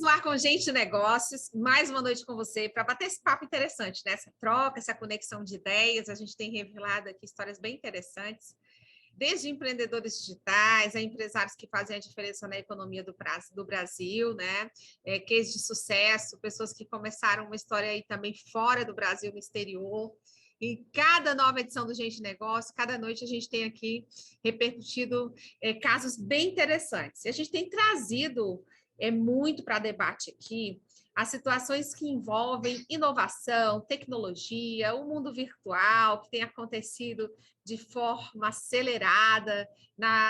no ar com Gente Negócios, mais uma noite com você para bater esse papo interessante, né? Essa troca, essa conexão de ideias. A gente tem revelado aqui histórias bem interessantes, desde empreendedores digitais a empresários que fazem a diferença na economia do Brasil, né? Cases de sucesso, pessoas que começaram uma história aí também fora do Brasil, no exterior. Em cada nova edição do Gente Negócio, cada noite a gente tem aqui repercutido casos bem interessantes. E a gente tem trazido muito para debate aqui as situações que envolvem inovação, tecnologia, o mundo virtual, que tem acontecido de forma acelerada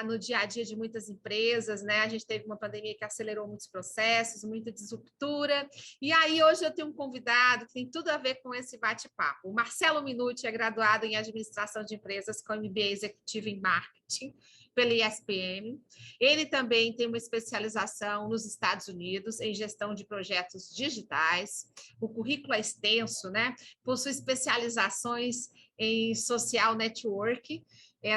no dia a dia de muitas empresas, né? A gente teve uma pandemia que acelerou muitos processos, muita disruptura. E aí, hoje eu tenho um convidado que tem tudo a ver com esse bate-papo. O Marcelo Minuti é graduado em Administração de Empresas com MBA Executivo em Marketing pela ESPM. Ele também tem uma especialização nos Estados Unidos em gestão de projetos digitais. O currículo é extenso, né? Possui especializações em social network.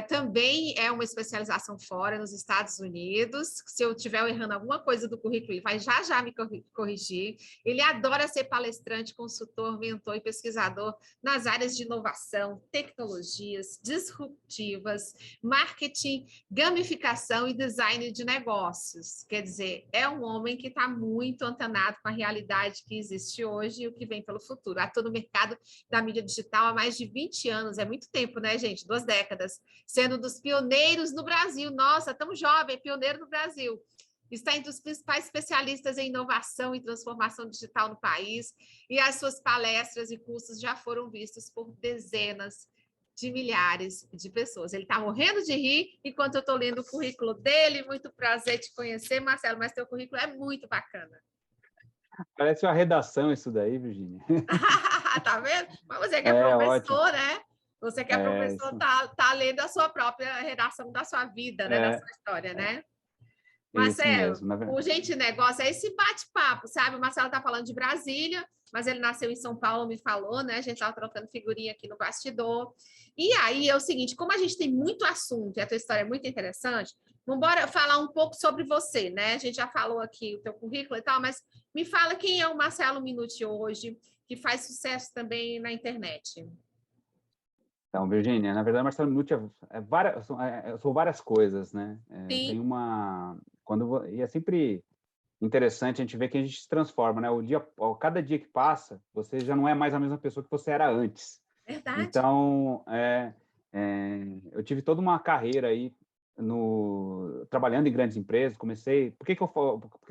Também é uma especialização fora, nos Estados Unidos. Se eu estiver errando alguma coisa do currículo, ele vai já me corrigir. Ele adora ser palestrante, consultor, mentor e pesquisador nas áreas de inovação, tecnologias disruptivas, marketing, gamificação e design de negócios. Quer dizer, é um homem que está muito antenado com a realidade que existe hoje e o que vem pelo futuro. Atua no mercado da mídia digital há mais de 20 anos, é muito tempo, né, gente? 2 décadas, sendo um dos pioneiros no Brasil. Nossa, tão jovem, pioneiro no Brasil. Está entre os principais especialistas em inovação e transformação digital no país, e as suas palestras e cursos já foram vistos por dezenas de milhares de pessoas. Ele está morrendo de rir enquanto eu estou lendo o currículo dele. Muito prazer te conhecer, Marcelo, mas teu currículo é muito bacana. Parece uma redação isso daí, Virgínia. Tá vendo? Mas você que é professor, ótimo. né? Você que é professor, tá lendo a sua própria redação da sua vida, né? Da sua história, né? Isso Marcelo, mesmo. o Gente Negócio é esse bate-papo, sabe? O Marcelo está falando de Brasília, mas ele nasceu em São Paulo, me falou, né? A gente estava trocando figurinha aqui no bastidor. E aí é o seguinte, como a gente tem muito assunto e a tua história é muito interessante, vamos embora falar um pouco sobre você, né? A gente já falou aqui o teu currículo e tal, mas me fala quem é o Marcelo Minuti hoje, que faz sucesso também na internet. Então, Virgínia, na verdade, Marcelo Minuti são várias coisas, né? Tem uma... E é sempre interessante a gente ver que a gente se transforma, né? Cada dia que passa, você já não é mais a mesma pessoa que você era antes. Verdade. Então, eu tive toda uma carreira aí trabalhando em grandes empresas. Por que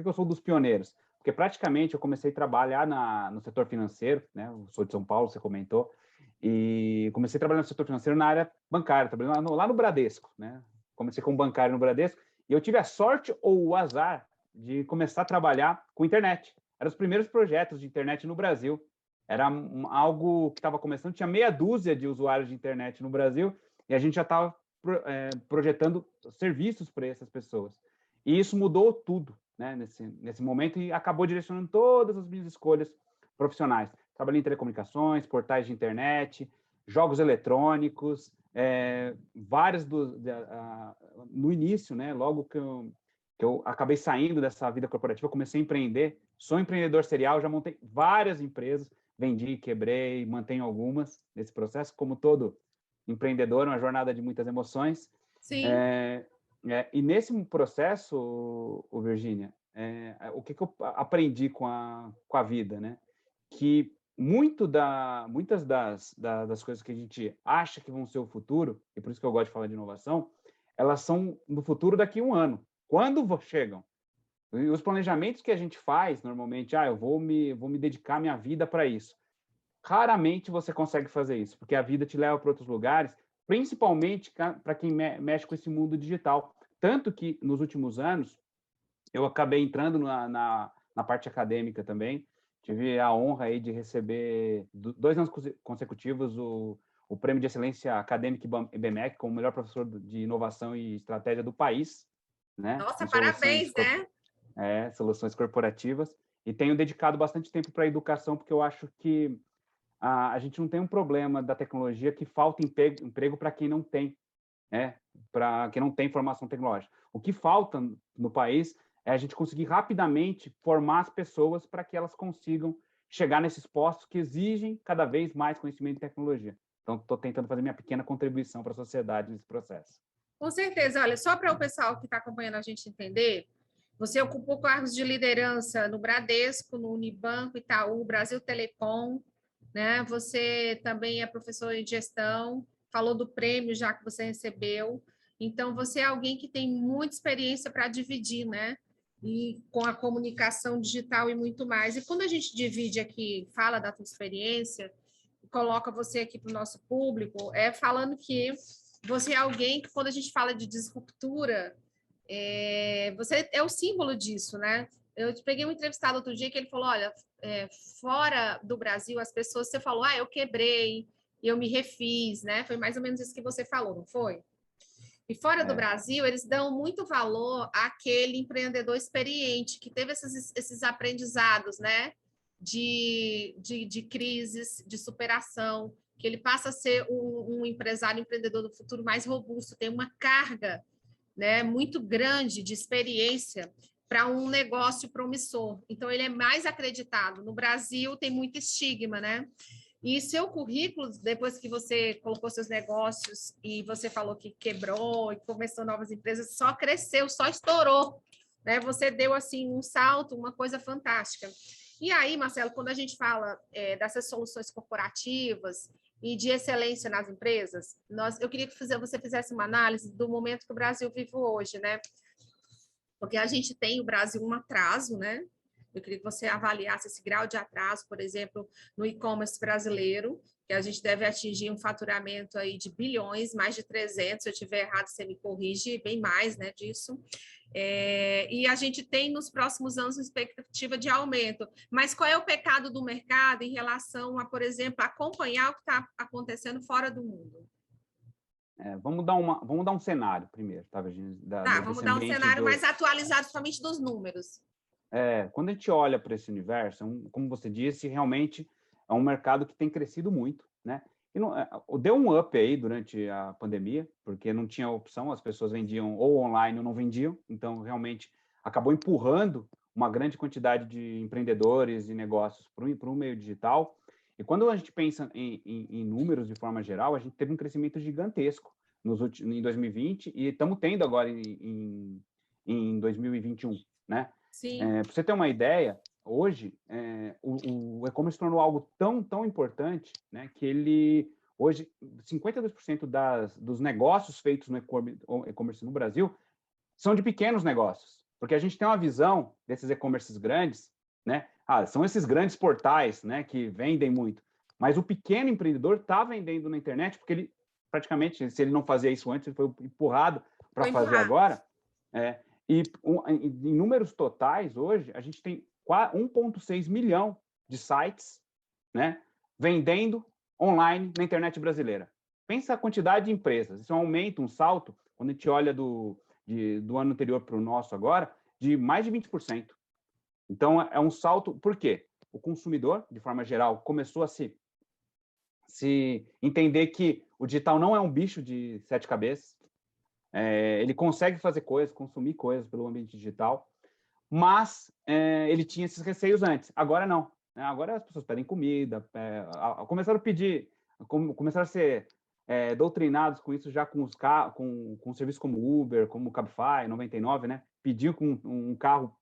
eu sou dos pioneiros? Porque praticamente eu comecei a trabalhar no setor financeiro, né? Eu sou de São Paulo, você comentou, e comecei a trabalhar no setor financeiro na área bancária, trabalhando lá no Bradesco, né? Comecei como bancário no Bradesco, e eu tive a sorte ou o azar de começar a trabalhar com internet. Eram os primeiros projetos de internet no Brasil. Era algo que estava começando, tinha meia dúzia de usuários de internet no Brasil, e a gente já estava projetando serviços para essas pessoas. E isso mudou tudo, né, nesse momento, e acabou direcionando todas as minhas escolhas profissionais. Trabalhei em telecomunicações, portais de internet, jogos eletrônicos, vários no início, né, logo que eu acabei saindo dessa vida corporativa, eu comecei a empreender, sou empreendedor serial, já montei várias empresas, vendi, quebrei, mantenho algumas nesse processo, como todo empreendedor, uma jornada de muitas emoções. Sim. E nesse processo, Virgínia, o que eu aprendi com a vida, né? Que muitas das coisas que a gente acha que vão ser o futuro, e por isso que eu gosto de falar de inovação, elas são no futuro daqui a 1 ano. Quando chegam? E os planejamentos que a gente faz, normalmente, eu vou me dedicar minha vida para isso. Raramente você consegue fazer isso, porque a vida te leva para outros lugares, principalmente para quem mexe com esse mundo digital. Tanto que, nos últimos anos, eu acabei entrando na parte acadêmica também. Tive a honra aí de receber 2 anos consecutivos o Prêmio de Excelência Acadêmica IBMEC como o melhor professor de inovação e estratégia do país. Né? Nossa, parabéns, né? Soluções corporativas. E tenho dedicado bastante tempo para a educação, porque eu acho que a gente não tem um problema da tecnologia que falta emprego para quem não tem, né? Para quem não tem formação tecnológica. O que falta no país é a gente conseguir rapidamente formar as pessoas para que elas consigam chegar nesses postos que exigem cada vez mais conhecimento e tecnologia. Então, estou tentando fazer minha pequena contribuição para a sociedade nesse processo. Com certeza. Olha, só para o pessoal que está acompanhando a gente entender, você ocupou cargos de liderança no Bradesco, no Unibanco, Itaú, Brasil Telecom, né? Você também é professor em gestão, falou do prêmio já que você recebeu. Então, você é alguém que tem muita experiência para dividir, né? E com a comunicação digital e muito mais. E quando a gente divide aqui, fala da tua experiência, coloca você aqui para o nosso público, falando que você é alguém que, quando a gente fala de disruptura, você é o símbolo disso, né? Eu peguei um entrevistado outro dia que ele falou, olha, fora do Brasil, as pessoas, você falou, eu quebrei, eu me refiz, né? Foi mais ou menos isso que você falou, não foi? E fora do Brasil, eles dão muito valor àquele empreendedor experiente, que teve esses aprendizados, né? De crises, de superação, que ele passa a ser um empresário, empreendedor do futuro mais robusto, tem uma carga, né, muito grande de experiência para um negócio promissor. Então, ele é mais acreditado. No Brasil, tem muito estigma, né? E seu currículo, depois que você colocou seus negócios e você falou que quebrou e começou novas empresas, só cresceu, só estourou, né? Você deu, assim, um salto, uma coisa fantástica. E aí, Marcelo, quando a gente fala dessas soluções corporativas e de excelência nas empresas, eu queria que você fizesse uma análise do momento que o Brasil vive hoje, né? Porque a gente tem o Brasil um atraso, né? Eu queria que você avaliasse esse grau de atraso, por exemplo, no e-commerce brasileiro, que a gente deve atingir um faturamento aí de bilhões, mais de 300, se eu estiver errado, você me corrige, bem mais, né, disso. E a gente tem nos próximos anos uma expectativa de aumento. Mas qual é o pecado do mercado em relação a, por exemplo, acompanhar o que está acontecendo fora do mundo? Vamos dar um cenário primeiro, tá, Virginia? Vamos dar um cenário mais atualizado, somente dos números. Quando a gente olha para esse universo, como você disse, realmente é um mercado que tem crescido muito, né? E deu um up aí durante a pandemia, porque não tinha opção, as pessoas vendiam ou online ou não vendiam, então realmente acabou empurrando uma grande quantidade de empreendedores e negócios para o meio digital. E quando a gente pensa em números de forma geral, a gente teve um crescimento gigantesco em 2020 e estamos tendo agora em 2021, né? Sim. Para você ter uma ideia, hoje o e-commerce tornou algo tão importante, né, que hoje 52% dos negócios feitos no e-commerce no Brasil são de pequenos negócios, porque a gente tem uma visão desses e-commerces grandes, né? São esses grandes portais, né, que vendem muito, mas o pequeno empreendedor está vendendo na internet porque ele praticamente, se ele não fazia isso antes, ele foi empurrado para fazer agora. E em números totais, hoje, a gente tem 1,6 milhão de sites, né, vendendo online na internet brasileira. Pensa a quantidade de empresas. Isso é um aumento, um salto, quando a gente olha do ano anterior para o nosso agora, de mais de 20%. Então, é um salto. Por quê? O consumidor, de forma geral, começou a se entender que o digital não é um bicho de 7 cabeças. Ele consegue fazer coisas, consumir coisas pelo ambiente digital, mas ele tinha esses receios antes. Agora não. Né? Agora as pessoas pedem comida, começaram a pedir, começaram a ser doutrinados com isso já com serviços como Uber, como Cabify, 99, né? Pedir com um carro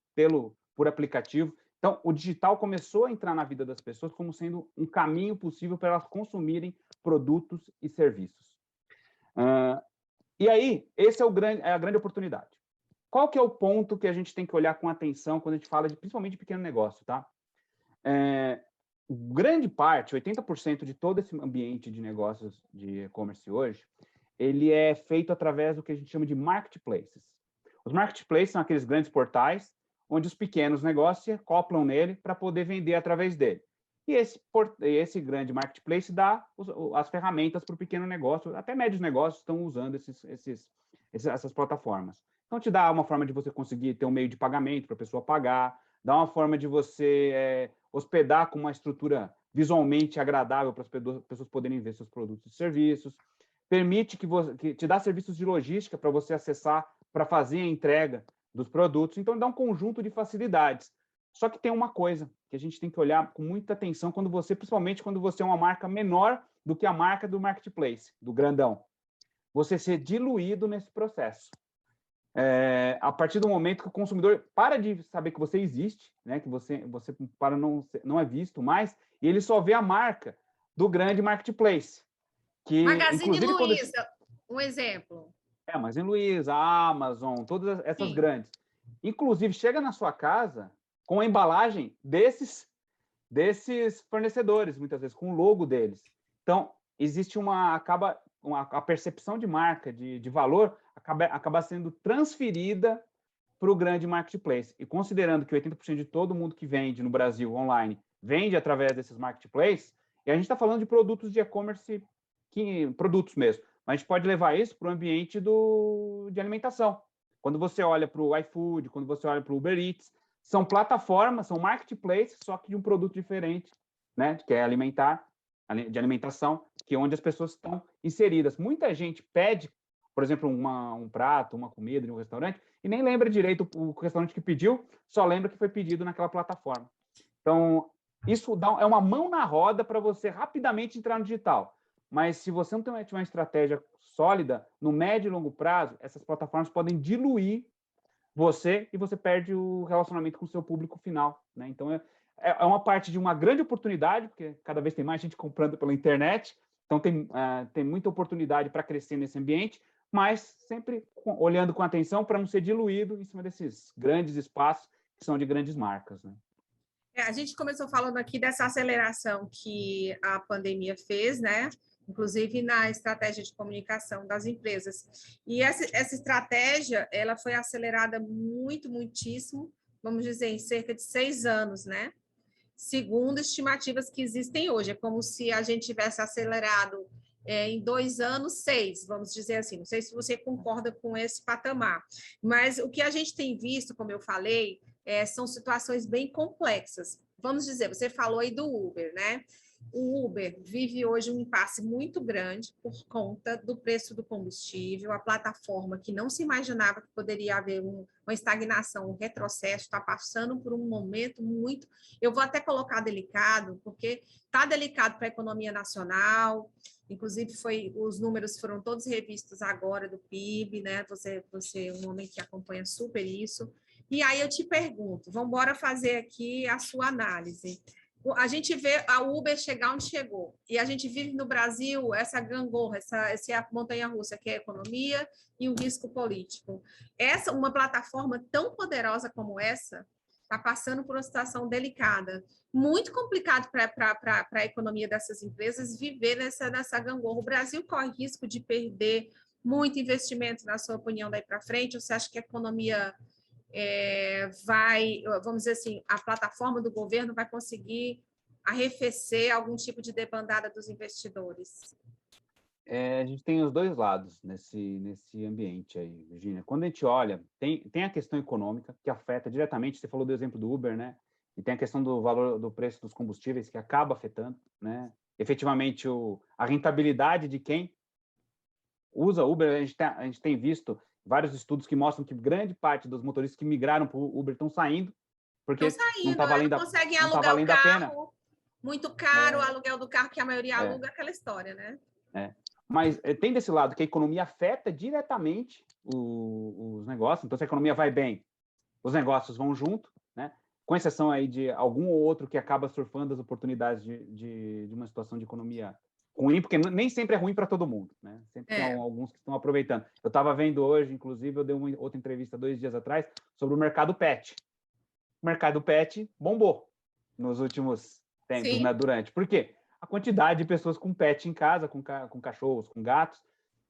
por aplicativo. Então, o digital começou a entrar na vida das pessoas como sendo um caminho possível para elas consumirem produtos e serviços. E aí, esse é a grande oportunidade. Qual que é o ponto que a gente tem que olhar com atenção quando a gente fala principalmente de pequeno negócio, tá? Grande parte, 80% de todo esse ambiente de negócios de e-commerce hoje, ele é feito através do que a gente chama de marketplaces. Os marketplaces são aqueles grandes portais onde os pequenos negócios se acoplam nele para poder vender através dele. E esse grande marketplace dá as ferramentas para o pequeno negócio, até médios negócios estão usando essas plataformas. Então, te dá uma forma de você conseguir ter um meio de pagamento para a pessoa pagar, dá uma forma de você hospedar com uma estrutura visualmente agradável para as pessoas poderem ver seus produtos e serviços, permite que te dá serviços de logística para você acessar, para fazer a entrega dos produtos, então dá um conjunto de facilidades. Só que tem uma coisa que a gente tem que olhar com muita atenção principalmente quando você é uma marca menor do que a marca do marketplace, do grandão. Você ser diluído nesse processo. A partir do momento que o consumidor para de saber que você existe, né, que você para não é visto mais, e ele só vê a marca do grande marketplace. Que, Magazine inclusive, Luiza, um exemplo. Magazine Luiza, Amazon, todas essas grandes. Inclusive, chega na sua casa com a embalagem desses fornecedores, muitas vezes, com o logo deles. Então, existe a percepção de marca, de valor, acaba sendo transferida para o grande marketplace. E considerando que 80% de todo mundo que vende no Brasil online vende através desses marketplaces, e a gente está falando de produtos de e-commerce, produtos mesmo, mas a gente pode levar isso para o ambiente de alimentação. Quando você olha para o iFood, quando você olha para o Uber Eats, são plataformas, são marketplaces, só que de um produto diferente, né, que é de alimentação, que é onde as pessoas estão inseridas. Muita gente pede, por exemplo, um prato, uma comida de um restaurante, e nem lembra direito o restaurante que pediu, só lembra que foi pedido naquela plataforma. Então, isso é uma mão na roda para você rapidamente entrar no digital. Mas se você não tiver uma estratégia sólida, no médio e longo prazo, essas plataformas podem diluir você e você perde o relacionamento com o seu público final, né? Então, é uma parte de uma grande oportunidade, porque cada vez tem mais gente comprando pela internet, então tem muita oportunidade para crescer nesse ambiente, mas sempre olhando com atenção para não ser diluído em cima desses grandes espaços que são de grandes marcas, né? A gente começou falando aqui dessa aceleração que a pandemia fez, né? Inclusive na estratégia de comunicação das empresas. E essa estratégia, ela foi acelerada muitíssimo, vamos dizer, em cerca de 6 anos, né? Segundo estimativas que existem hoje. É como se a gente tivesse acelerado em 2 anos, 6, vamos dizer assim. Não sei se você concorda com esse patamar. Mas o que a gente tem visto, como eu falei, são situações bem complexas. Vamos dizer, você falou aí do Uber, né? O Uber vive hoje um impasse muito grande por conta do preço do combustível, a plataforma que não se imaginava que poderia haver uma estagnação, um retrocesso, está passando por um momento muito, eu vou até colocar delicado, porque está delicado para a economia nacional, inclusive os números foram todos revistos agora do PIB, né? Você é um homem que acompanha super isso. E aí eu te pergunto, vamos embora fazer aqui a sua análise. A gente vê a Uber chegar onde chegou, e a gente vive no Brasil essa gangorra, essa montanha-russa, que é a economia e o risco político. Uma plataforma tão poderosa como essa está passando por uma situação delicada. Muito complicado para a economia dessas empresas viver nessa gangorra. O Brasil corre risco de perder muito investimento, na sua opinião, daí para frente? Ou você acha que a economia vamos dizer assim, a plataforma do governo vai conseguir arrefecer algum tipo de debandada dos investidores? A gente tem os dois lados nesse ambiente aí, Virginia. Quando a gente olha, tem a questão econômica, que afeta diretamente, você falou do exemplo do Uber, né? E tem a questão do valor do preço dos combustíveis, que acaba afetando, né? Efetivamente, a rentabilidade de quem usa Uber. A gente tem visto vários estudos que mostram que grande parte dos motoristas que migraram para o Uber estão saindo, porque não está valendo, conseguem não tá alugar valendo o a pena. Carro, muito caro o aluguel do carro, que a maioria aluga, aquela história, né? Mas tem desse lado que a economia afeta diretamente os negócios. Então, se a economia vai bem, os negócios vão junto, né? Com exceção aí de algum ou outro que acaba surfando as oportunidades de uma situação de economia ruim, porque nem sempre é ruim para todo mundo, né? Sempre tem alguns que estão aproveitando. Eu estava vendo hoje, inclusive, eu dei uma outra entrevista 2 dias atrás sobre o mercado pet. O mercado pet bombou nos últimos tempos, né? Por quê? A quantidade de pessoas com pet em casa, com cachorros, com gatos,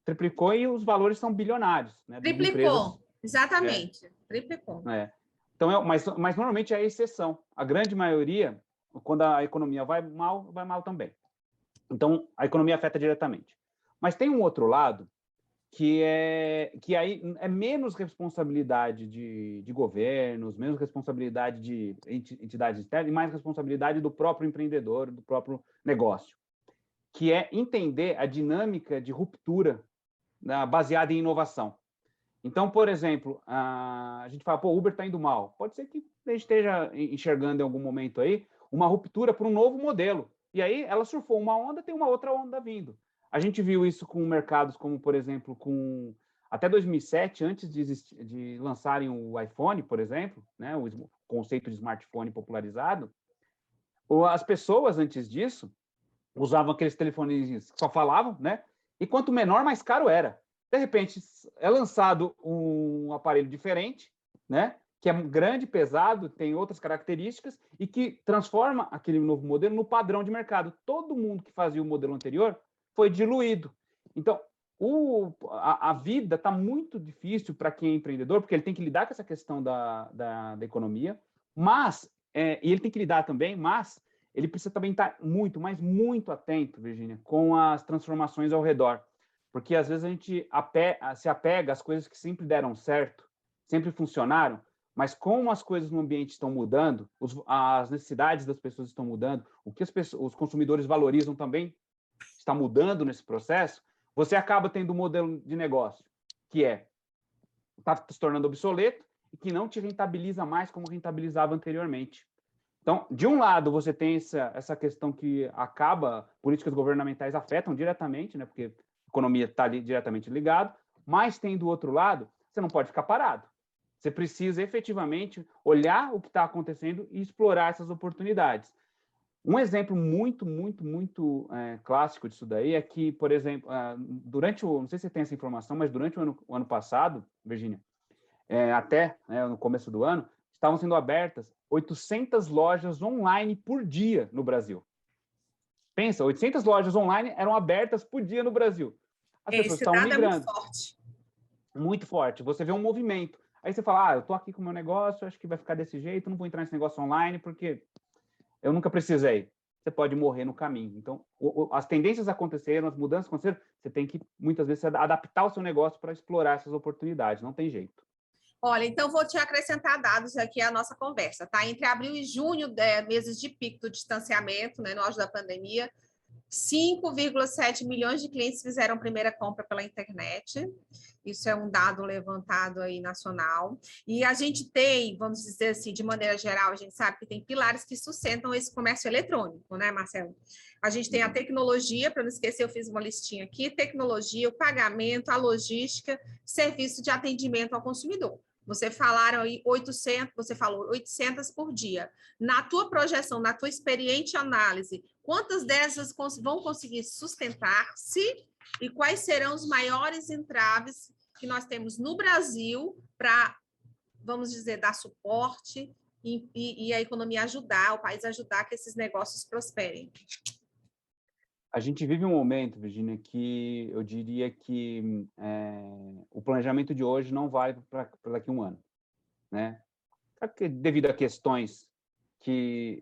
triplicou e os valores são bilionários, né? Triplicou, exatamente. Triplicou. Então, mas normalmente é a exceção. A grande maioria, quando a economia vai mal também. Então, a economia afeta diretamente. Mas tem um outro lado que aí é menos responsabilidade de governos, menos responsabilidade de entidades externas e mais responsabilidade do próprio empreendedor, do próprio negócio, que é entender a dinâmica de ruptura, né, baseada em inovação. Então, por exemplo, a gente fala, pô, o Uber está indo mal. Pode ser que a gente esteja enxergando em algum momento aí uma ruptura para um novo modelo. E aí ela surfou uma onda, tem uma outra onda vindo. A gente viu isso com mercados como, por exemplo, até 2007, antes de lançarem o iPhone, por exemplo, né, o conceito de smartphone popularizado, as pessoas antes disso usavam aqueles telefones que só falavam, né? E quanto menor, mais caro era. De repente, é lançado um aparelho diferente, né? Que é grande, pesado, tem outras características e que transforma aquele novo modelo no padrão de mercado. Todo mundo que fazia o modelo anterior foi diluído. Então, a vida está muito difícil para quem é empreendedor, porque ele tem que lidar com essa questão da economia, mas, e ele tem que lidar também, mas ele precisa também estar muito, mas muito atento, Virgínia, com as transformações ao redor. Porque às vezes a gente se apega às coisas que sempre deram certo, sempre funcionaram, mas como as coisas no ambiente estão mudando, as necessidades das pessoas estão mudando, o que os consumidores valorizam também está mudando nesse processo, você acaba tendo um modelo de negócio que está se tornando obsoleto e que não te rentabiliza mais como rentabilizava anteriormente. Então, de um lado, você tem essa questão que políticas governamentais afetam diretamente, né, porque a economia está ali diretamente ligada, mas tem do outro lado, você não pode ficar parado. Você precisa efetivamente olhar o que está acontecendo e explorar essas oportunidades. Um exemplo muito, muito, muito clássico disso daí é que, por exemplo, não sei se você tem essa informação, mas durante o ano passado, Virgínia, até no começo do ano, estavam sendo abertas 800 lojas online por dia no Brasil. Pensa, 800 lojas online eram abertas por dia no Brasil. As pessoas estavam migrando. É muito forte. Muito forte. Você vê um movimento. Aí você fala, eu estou aqui com o meu negócio, acho que vai ficar desse jeito, não vou entrar nesse negócio online porque eu nunca precisei. Você pode morrer no caminho. Então, as tendências aconteceram, as mudanças aconteceram, você tem que, muitas vezes, adaptar o seu negócio para explorar essas oportunidades, não tem jeito. Olha, então vou te acrescentar dados aqui à nossa conversa, tá? Entre abril e junho, meses de pico do distanciamento, né, no auge da pandemia, 5,7 milhões de clientes fizeram primeira compra pela internet. Isso é um dado levantado aí nacional. E a gente tem, vamos dizer assim, de maneira geral, a gente sabe que tem pilares que sustentam esse comércio eletrônico, né, Marcelo? A gente tem a tecnologia, para não esquecer, eu fiz uma listinha aqui, tecnologia, o pagamento, a logística, serviço de atendimento ao consumidor. Você falou 800 por dia. Na tua projeção, na tua experiente análise, quantas dessas vão conseguir sustentar-se e quais serão os maiores entraves que nós temos no Brasil para, vamos dizer, dar suporte e a economia ajudar, o país ajudar que esses negócios prosperem? A gente vive um momento, Virginia, que eu diria que o planejamento de hoje não vale para daqui a um ano, né? Devido a questões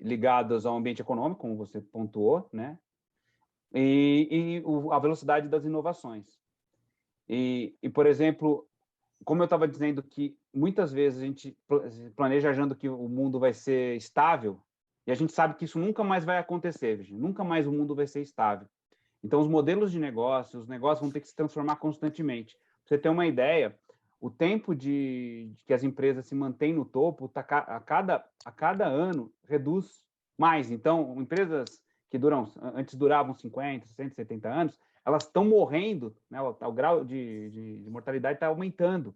ligadas ao ambiente econômico, como você pontuou, né? E a velocidade das inovações. E, por exemplo, como eu estava dizendo que muitas vezes a gente planeja achando que o mundo vai ser estável, e a gente sabe que isso nunca mais vai acontecer, Virginia. Nunca mais o mundo vai ser estável. Então, os modelos de negócio, os negócios vão ter que se transformar constantemente. Para você ter uma ideia, o tempo de que as empresas se mantêm no topo, a cada ano, reduz mais. Então, empresas que antes duravam 50, 60, 70 anos, elas estão morrendo, né? O grau de mortalidade está aumentando.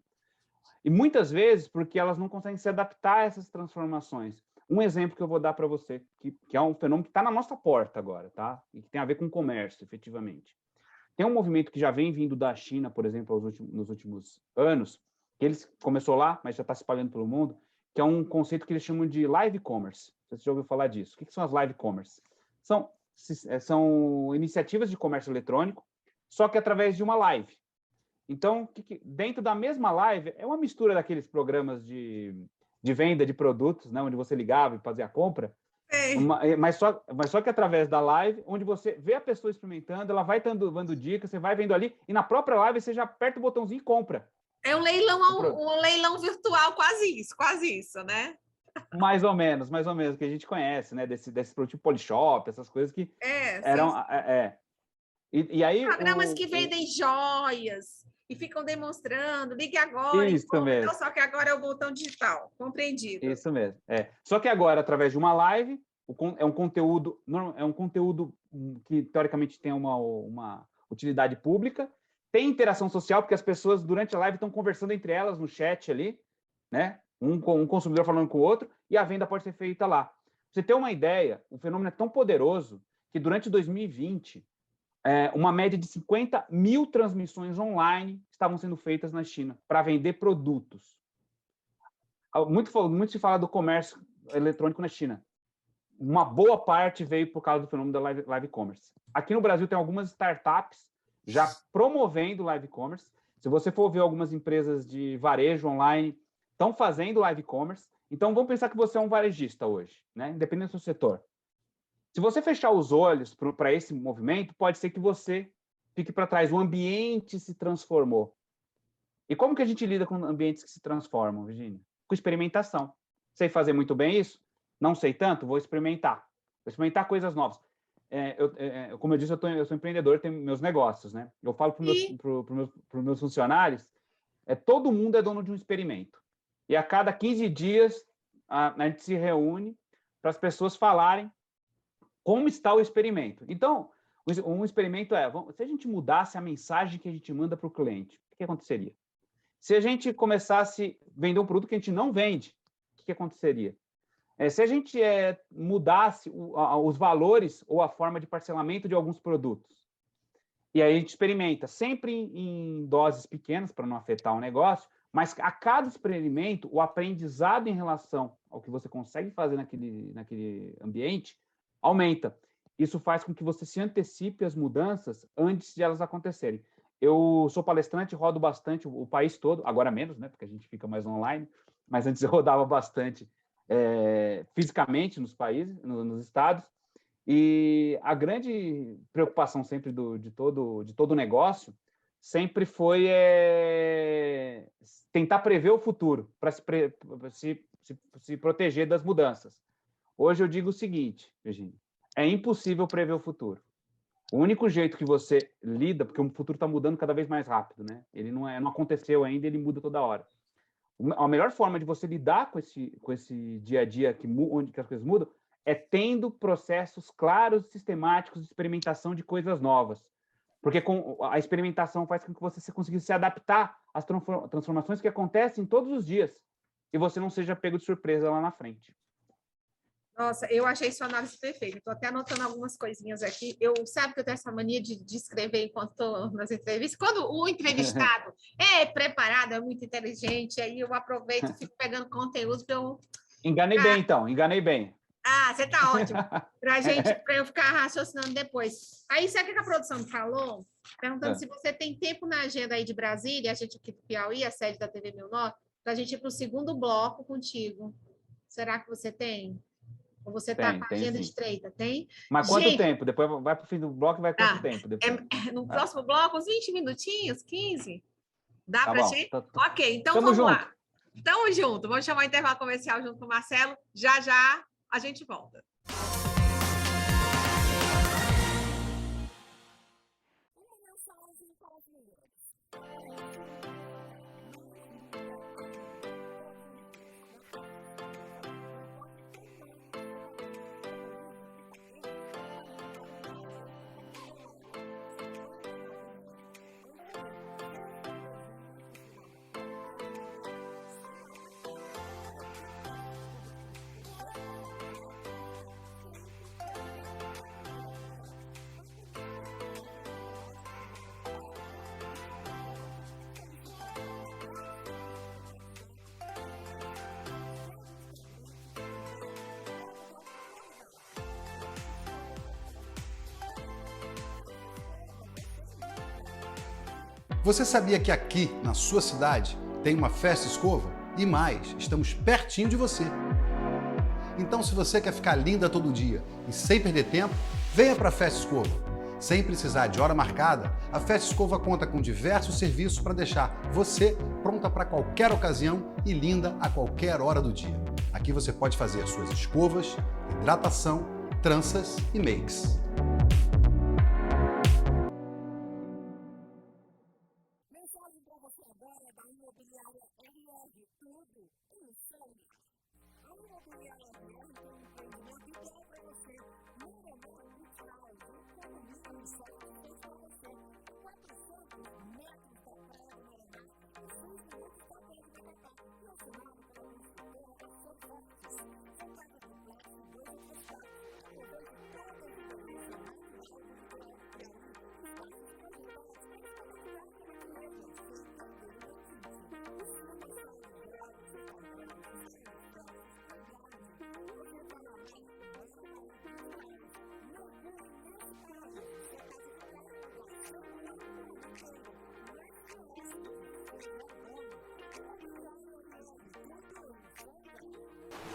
E muitas vezes porque elas não conseguem se adaptar a essas transformações. Um exemplo que eu vou dar para você, que é um fenômeno que está na nossa porta agora, tá? E que tem a ver com comércio, efetivamente. Tem um movimento que já vem vindo da China, por exemplo, nos últimos anos, que eles começou lá, mas já está se espalhando pelo mundo, que é um conceito que eles chamam de live commerce. Você já ouviu falar disso? O que são as live commerce? São iniciativas de comércio eletrônico, só que através de uma live. Então, dentro da mesma live, é uma mistura daqueles programas de venda de produtos, né, onde você ligava e fazia a compra, mas só que através da live, onde você vê a pessoa experimentando, ela vai dando dicas, você vai vendo ali, e na própria live você já aperta o botãozinho e compra. É um leilão virtual, quase isso, né? Mais ou menos, que a gente conhece, né? Desse produto tipo Polishop, essas coisas que eram... E aí, programas que vendem joias, e ficam demonstrando, ligue agora, Isso mesmo. então, só que agora é o botão digital, compreendido. Isso mesmo. Só que agora, através de uma live, é um conteúdo que, teoricamente, tem uma utilidade pública, tem interação social, porque as pessoas, durante a live, estão conversando entre elas no chat ali, né? Um consumidor falando com o outro, e a venda pode ser feita lá. Pra você ter uma ideia, o fenômeno é tão poderoso que, durante 2020, uma média de 50 mil transmissões online estavam sendo feitas na China para vender produtos. Muito se fala do comércio eletrônico na China. Uma boa parte veio por causa do fenômeno da live commerce. Aqui no Brasil tem algumas startups já promovendo live commerce. Se você for ver, algumas empresas de varejo online estão fazendo live commerce. Então, vamos pensar que você é um varejista hoje, né? Independente do seu setor. Se você fechar os olhos para esse movimento, pode ser que você fique para trás. O ambiente se transformou. E como que a gente lida com ambientes que se transformam, Virginia? Com experimentação. Sei fazer muito bem isso? Não sei tanto? Vou experimentar. Vou experimentar coisas novas. Como eu disse, eu sou empreendedor, tenho meus negócios, né? Eu falo para os meus funcionários, todo mundo é dono de um experimento. E a cada 15 dias, a gente se reúne para as pessoas falarem como está o experimento. Então, um experimento se a gente mudasse a mensagem que a gente manda para o cliente, o que aconteceria? Se a gente começasse a vender um produto que a gente não vende, o que aconteceria? Se a gente mudasse os valores ou a forma de parcelamento de alguns produtos, e aí a gente experimenta, sempre em doses pequenas, para não afetar o negócio, mas a cada experimento, o aprendizado em relação ao que você consegue fazer naquele ambiente aumenta. Isso faz com que você se antecipe às mudanças antes de elas acontecerem. Eu sou palestrante, rodo bastante o país todo, agora menos, né, porque a gente fica mais online, mas antes eu rodava bastante fisicamente nos países, nos estados, e a grande preocupação sempre de todo negócio sempre foi tentar prever o futuro, para se proteger das mudanças. Hoje eu digo o seguinte, Virginia, é impossível prever o futuro. O único jeito que você lida, porque o futuro está mudando cada vez mais rápido, né? Ele não aconteceu ainda, ele muda toda hora. A melhor forma de você lidar com esse dia a dia onde as coisas mudam é tendo processos claros, sistemáticos de experimentação de coisas novas. Porque a experimentação faz com que você consiga se adaptar às transformações que acontecem todos os dias e você não seja pego de surpresa lá na frente. Nossa, eu achei sua análise perfeita. Estou até anotando algumas coisinhas aqui. Sabe que eu tenho essa mania de escrever enquanto estou nas entrevistas. Quando o entrevistado é preparado, é muito inteligente, aí eu aproveito e fico pegando conteúdo para eu... Enganei bem, então. Enganei bem. Ah, você está ótimo. Para eu ficar raciocinando depois. Aí, sabe o que a produção me falou? Perguntando se você tem tempo na agenda aí de Brasília, a gente aqui do Piauí, a sede da TV Mil Norte, para a gente ir para o segundo bloco contigo. Será que você tem? Ou você está com a agenda estreita? Tem? Mas quanto tempo? Depois vai para o fim do bloco e vai quanto tempo? No próximo bloco, uns 20 minutinhos, 15? Dá para ti? Ok, então Tamo vamos junto. lá. Tamo junto. Vamos chamar o intervalo comercial junto com o Marcelo. Já, já, a gente volta. Você sabia que aqui, na sua cidade, tem uma Festa Escova? E mais, estamos pertinho de você. Então, se você quer ficar linda todo dia e sem perder tempo, venha para a Festa Escova. Sem precisar de hora marcada, a Festa Escova conta com diversos serviços para deixar você pronta para qualquer ocasião e linda a qualquer hora do dia. Aqui você pode fazer suas escovas, hidratação, tranças e makes.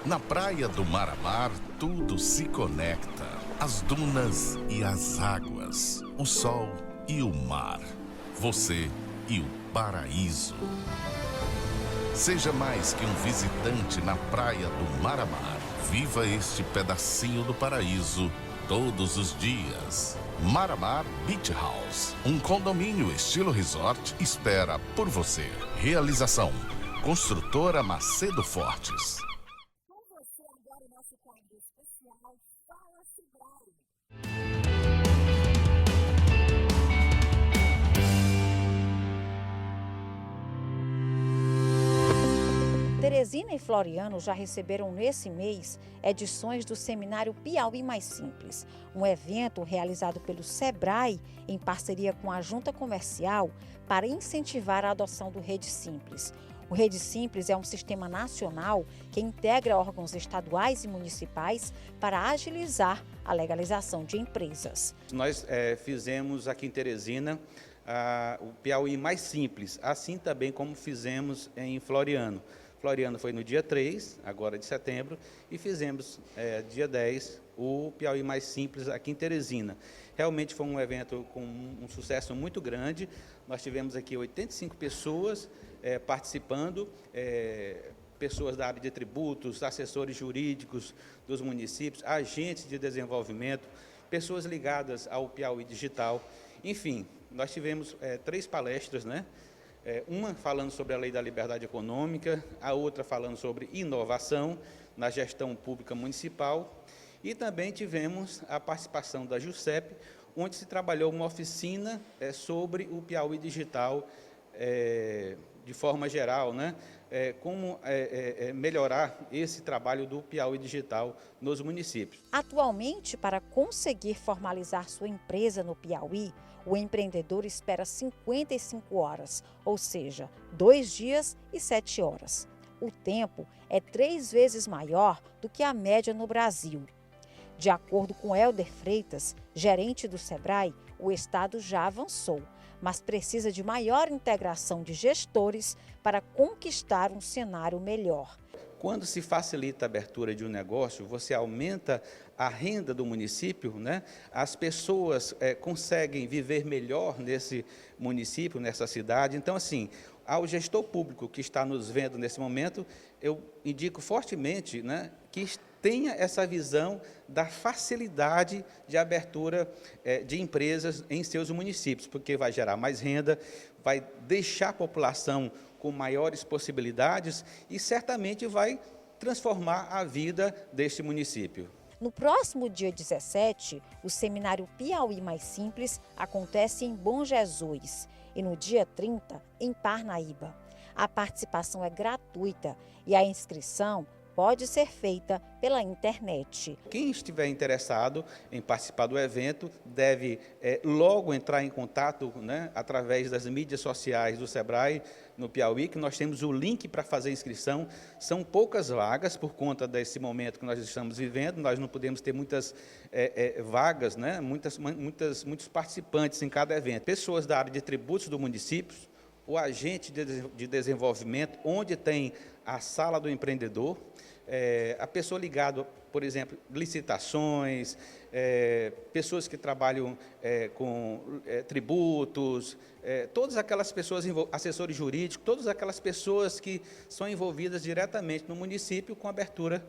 Na praia do Mar-a-Mar, tudo se conecta. As dunas e as águas, o sol e o mar, você e o paraíso. Seja mais que um visitante na praia do Mar-a-Mar. Viva este pedacinho do paraíso todos os dias. Mar-a-Mar Beach House, um condomínio estilo resort, espera por você. Realização: Construtora Macedo Fortes. Teresina e Floriano já receberam nesse mês edições do Seminário Piauí Mais Simples, um evento realizado pelo SEBRAE em parceria com a Junta Comercial para incentivar a adoção do Rede Simples. O Rede Simples é um sistema nacional que integra órgãos estaduais e municipais para agilizar a legalização de empresas. Nós fizemos aqui em Teresina o Piauí Mais Simples, assim também como fizemos em Floriano. Floriano foi no dia 3, agora de setembro, e fizemos dia 10 o Piauí Mais Simples aqui em Teresina. Realmente foi um evento com um sucesso muito grande. Nós tivemos aqui 85 pessoas participando, pessoas da área de tributos, assessores jurídicos dos municípios, agentes de desenvolvimento, pessoas ligadas ao Piauí Digital. Enfim, nós tivemos 3 palestras, né? Uma falando sobre a Lei da Liberdade Econômica, a outra falando sobre inovação na gestão pública municipal, e também tivemos a participação da JUSEP, onde se trabalhou uma oficina sobre o Piauí Digital de forma geral, né? Como melhorar esse trabalho do Piauí Digital nos municípios. Atualmente, para conseguir formalizar sua empresa no Piauí, o empreendedor espera 55 horas, ou seja, 2 dias e 7 horas. O tempo é 3 vezes maior do que a média no Brasil. De acordo com Helder Freitas, gerente do SEBRAE, o Estado já avançou, mas precisa de maior integração de gestores para conquistar um cenário melhor. Quando se facilita a abertura de um negócio, você aumenta a renda do município, né? As pessoas conseguem viver melhor nesse município, nessa cidade. Então, assim, ao gestor público que está nos vendo nesse momento, eu indico fortemente, né, que tenha essa visão da facilidade de abertura de empresas em seus municípios, porque vai gerar mais renda, vai deixar a população com maiores possibilidades e certamente vai transformar a vida deste município. No próximo dia 17, o Seminário Piauí Mais Simples acontece em Bom Jesus e no dia 30, em Parnaíba. A participação é gratuita e a inscrição pode ser feita pela internet. Quem estiver interessado em participar do evento deve logo entrar em contato, né, através das mídias sociais do SEBRAE no Piauí, que nós temos o link para fazer inscrição. São poucas vagas por conta desse momento que nós estamos vivendo, nós não podemos ter muitas vagas, né, muitos participantes em cada evento. Pessoas da área de tributos do município, o agente de desenvolvimento, onde tem a sala do empreendedor, a pessoa ligada, por exemplo, licitações, pessoas que trabalham com tributos, todas aquelas pessoas, assessores jurídicos, todas aquelas pessoas que são envolvidas diretamente no município com a abertura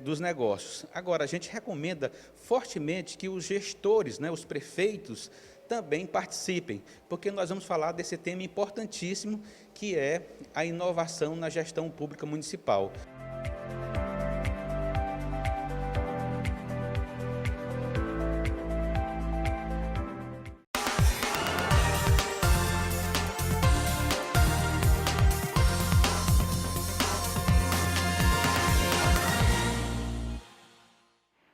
dos negócios. Agora, a gente recomenda fortemente que os gestores, né, os prefeitos, também participem, porque nós vamos falar desse tema importantíssimo, que é a inovação na gestão pública municipal.